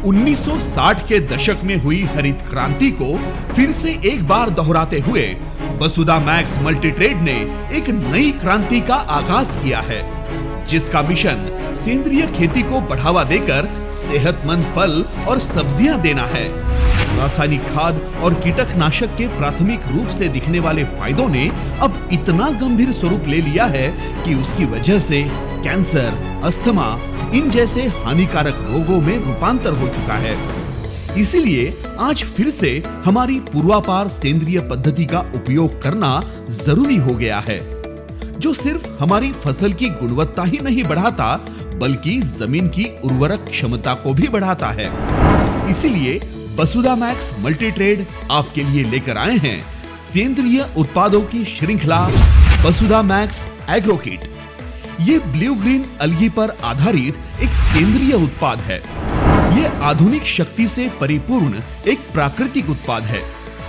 1960 के दशक में हुई हरित क्रांति को फिर से एक बार दोहराते हुए वसुधा मैक्स मल्टीट्रेड ने एक नई क्रांति का आगाज किया है, जिसका मिशन सेंद्रिय खेती को बढ़ावा देकर सेहतमंद फल और सब्जियां देना है। रासायनिक खाद और कीटनाशक के प्राथमिक रूप से दिखने वाले फायदों ने अब इतना गंभीर स्वरूप ले लिया है कि उसकी वजह से कैंसर, अस्थमा इन जैसे हानिकारक रोगों में रूपांतर हो चुका है। इसीलिए आज फिर से हमारी पूर्वापार सेंद्रिय पद्धति का उपयोग करना जरूरी हो गया है, जो सिर्फ हमारी फसल की गुणवत्ता ही नहीं बढ़ाता बल्कि जमीन की उर्वरक क्षमता को भी बढ़ाता है। इसीलिए वसुधा मैक्स मल्टीट्रेड आपके लिए लेकर आए हैं सेंद्रिय उत्पादों की श्रृंखला वसुधा मैक्स एग्रो किट। ये ब्लू ग्रीन अलगी पर आधारित एक सेंद्रिय उत्पाद है। ये आधुनिक शक्ति से परिपूर्ण एक प्राकृतिक उत्पाद है,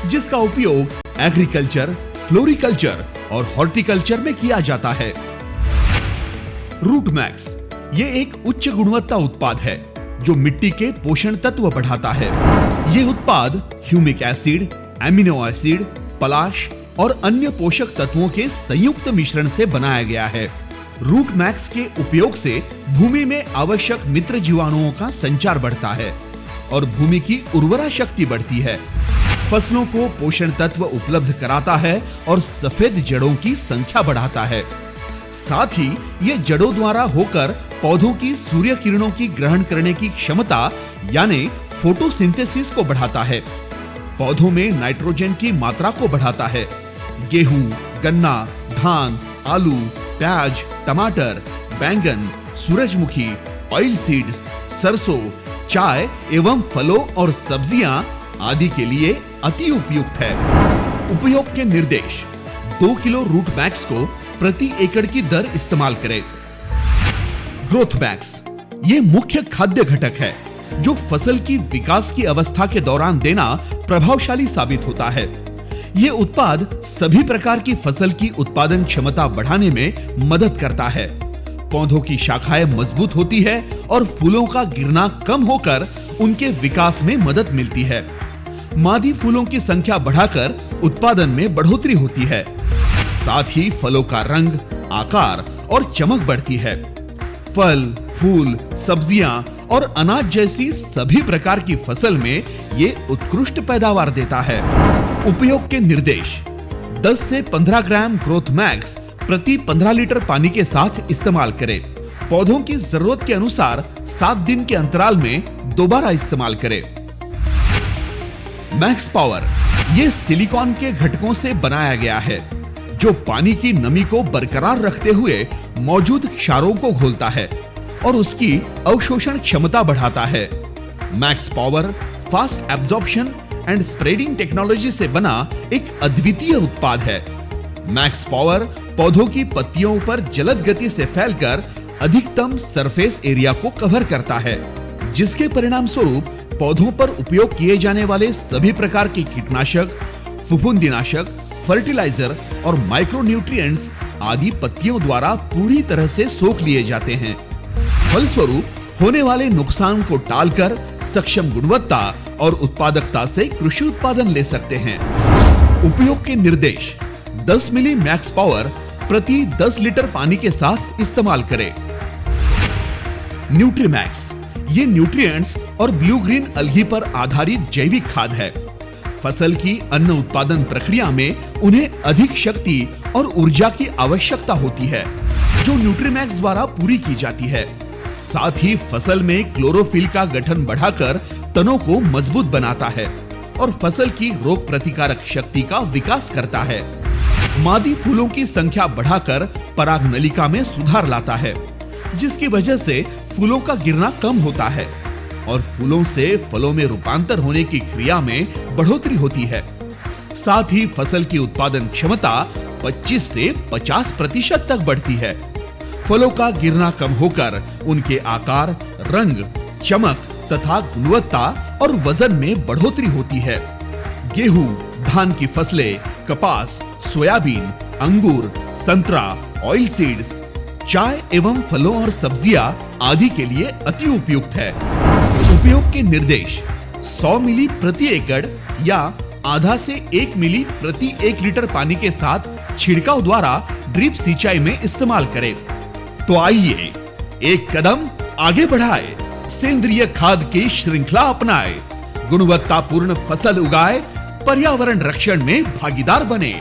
जिसका उपयोग एग्रीकल्चर, फ्लोरिकल्चर और हॉर्टिकल्चर में किया जाता है। रूट मैक्स ये एक उच्च गुणवत्ता उत्पाद है जो मिट्टी के पोषण तत्व बढ़ाता है। ये उत्पाद ह्यूमिक एसिड, एमिनो एसिड, पलाश और अन्य पोषक तत्वों के संयुक्त मिश्रण से बनाया गया है। रूट मैक्स के उपयोग से भूमि में आवश्यक मित्र जीवाणुओं का संचार बढ़ता है और भूमि की उर्वरा शक्ति बढ़ती है। फसलों को पोषण तत्व उपलब्ध कराता है और सफेद जड़ों की संख्या बढ़ाता है। साथ ही ये जड़ों द्वारा होकर पौधों की सूर्य किरणों की ग्रहण करने की क्षमता यानी फोटोसिंथेसिस को बढ़ाता है। पौधों में नाइट्रोजन की मात्रा को बढ़ाता है। गेहूं, गन्ना, धान, आलू, प्याज, टमाटर, बैंगन, सूरजमुखी, ऑयल सीड्स, सरसों, चाय एवं फलों और सब्जियां आदि के लिए अति उपयुक्त है। उपयोग के निर्देश: 2 किलो रूट मैक्स को प्रति एकड़ की दर इस्तेमाल करें। ग्रोथ मैक्स ये मुख्य खाद्य घटक है जो फसल की विकास की अवस्था के दौरान देना प्रभावशाली साबित होता है। ये उत्पाद सभी प्रकार की फसल की उत्पादन क्षमता बढ़ाने में मदद करता है। पौधों की शाखाएं मजबूत होती है और फूलों का गिरना कम होकर उनके विकास में मदद मिलती है। मादी फूलों की संख्या बढ़ाकर उत्पादन में बढ़ोतरी होती है। साथ ही फलों का रंग, आकार और चमक बढ़ती है। फल, फूल, सब्जियां और अनाज जैसी सभी प्रकार की फसल में ये उत्कृष्ट पैदावार देता है। उपयोग के निर्देश: 10 से 15 ग्राम ग्रोथ मैक्स प्रति 15 लीटर पानी के साथ इस्तेमाल करें। पौधों की जरूरत के अनुसार 7 दिन के अंतराल में दोबारा इस्तेमाल करें। मैक्स पावर ये सिलिकॉन के घटकों से बनाया गया है जो पानी की नमी को बरकरार रखते हुए मौजूद क्षारों को घोलता है और उसकी अवशोषण क्षमता बढ़ाता है। Max power fast absorption and spreading technology से बना एक अद्वितीय उत्पाद है। मैक्स पावर पौधों की पत्तियों पर जलद गति से फैलकर अधिकतम सरफेस एरिया को कवर करता है, जिसके परिणाम स्वरूप पौधों पर उपयोग किए जाने वाले सभी प्रकार के कीटनाशक, फफूंदीनाशक, फर्टिलाइजर और माइक्रोन्यूट्रिएंट्स आदि पत्तियों द्वारा पूरी तरह से सोख लिए जाते हैं। फलस्वरूप होने वाले नुकसान को टालकर सक्षम गुणवत्ता और उत्पादकता से कृषि उत्पादन ले सकते हैं। उपयोग के निर्देश: 10 मिली मैक्स पावर प्रति 10 लीटर पानी के साथ इस्तेमाल करें। न्यूट्रीमैक्स ये न्यूट्रिएंट्स और ब्लू ग्रीन अलगी पर आधारित जैविक खाद है। फसल की अन्न उत्पादन प्रक्रिया में उन्हें अधिक शक्ति और ऊर्जा की आवश्यकता होती है, जो न्यूट्रीमैक्स द्वारा पूरी की जाती है। साथ ही फसल में क्लोरोफिल का गठन बढ़ाकर तनों को मजबूत बनाता है और फसल की रोग प्रतिकारक शक्ति का विकास करता है। मादी फूलों की संख्या बढ़ाकर पराग नलिका में सुधार लाता है, जिसकी वजह से फूलों का गिरना कम होता है और फूलों से फलों में रूपांतर होने की क्रिया में बढ़ोतरी होती है। साथ ही फसल की उत्पादन क्षमता 25 से 50% तक बढ़ती है। फलों का गिरना कम होकर उनके आकार, रंग, चमक तथा गुणवत्ता और वजन में बढ़ोतरी होती है। गेहूं, धान की फसलें, कपास, सोयाबीन, अंगूर, संतरा, ऑयल सीड्स, चाय एवं फलों और सब्जियां आदि के लिए अति उपयुक्त है। उपयोग के निर्देश 100 मिली प्रति एकड़ या आधा से 1 मिली प्रति 1 लीटर पानी के साथ छिड़काव द्वारा ड्रिप सिंचाई में इस्तेमाल करें। तो आइए एक कदम आगे बढ़ाए, सेंद्रिय खाद की श्रृंखला अपनाए, गुणवत्तापूर्ण फसल उगाए, पर्यावरण रक्षण में भागीदार बने।